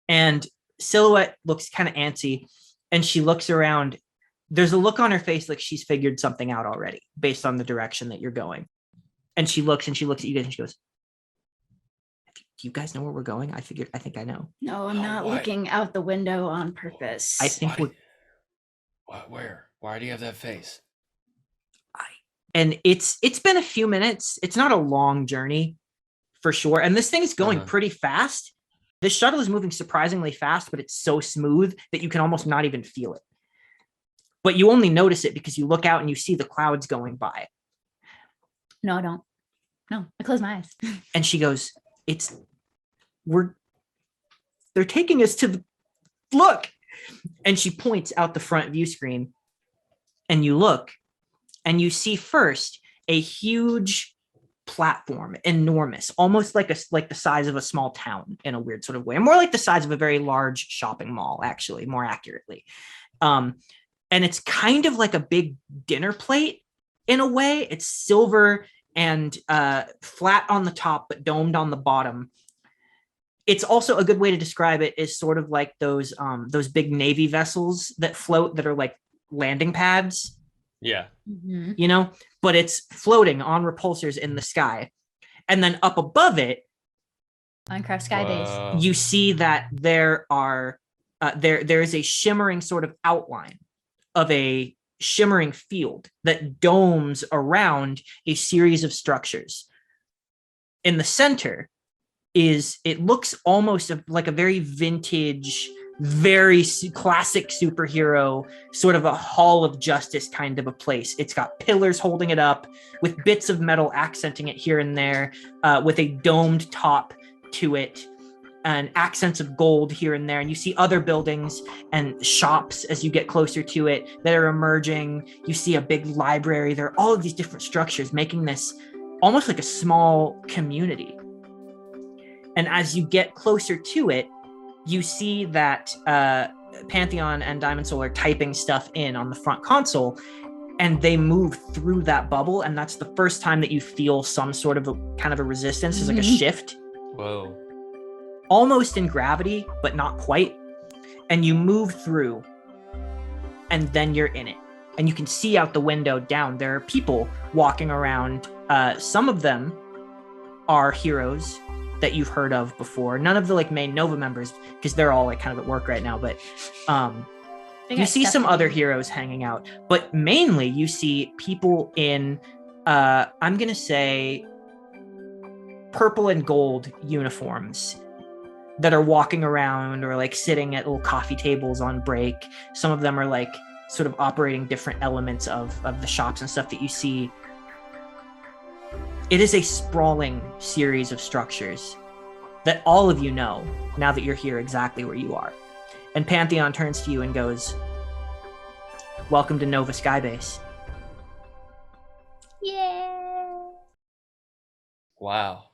And Silhouette looks kind of antsy, and she looks around. There's a look on her face like she's figured something out already based on the direction that you're going. And she looks at you guys and she goes, do you guys know where we're going? I think I know. No, I'm not looking out the window on purpose. I think where? Why do you have that face? And it's been a few minutes. It's not a long journey for sure. And this thing is going pretty fast. This shuttle is moving surprisingly fast, but it's so smooth that you can almost not even feel it. But you only notice it because you look out and you see the clouds going by. No, I don't. No, I close my eyes. And she goes, they're taking us to look. And she points out the front view screen, and you look and you see first a huge platform, enormous, almost like the size of a small town in a weird sort of way, more like the size of a very large shopping mall, actually, more accurately. And it's kind of like a big dinner plate in a way. It's silver and flat on the top, but domed on the bottom. It's also a good way to describe it is sort of like those big Navy vessels that float that are like landing pads. Yeah. Mm-hmm. You know, but it's floating on repulsors in the sky. And then up above it, Minecraft Skybase, you see that there is a shimmering sort of outline of a shimmering field that domes around a series of structures. In the center it looks almost like a very vintage, very classic superhero, sort of a hall of justice kind of a place. It's got pillars holding it up with bits of metal accenting it here and there, with a domed top to it and accents of gold here and there. And you see other buildings and shops as you get closer to it that are emerging. You see a big library. There are all of these different structures making this almost like a small community. And as you get closer to it, you see that Pantheon and Diamond Soul are typing stuff in on the front console, and they move through that bubble. And that's the first time that you feel some sort of a resistance. It's like a shift. Whoa. Almost in gravity, but not quite. And you move through, and then you're in it. And you can see out the window down, there are people walking around. Some of them are heroes that you've heard of before. None of the main Nova members, because they're all kind of at work right now, but you see some other heroes hanging out. But mainly you see people in I'm gonna say purple and gold uniforms that are walking around or sitting at little coffee tables on break. Some of them are sort of operating different elements of the shops and stuff that you see. It is a sprawling series of structures that all of you know now that you're here exactly where you are. And Pantheon turns to you and goes, "Welcome to NOVA Skybase." Yeah. Wow.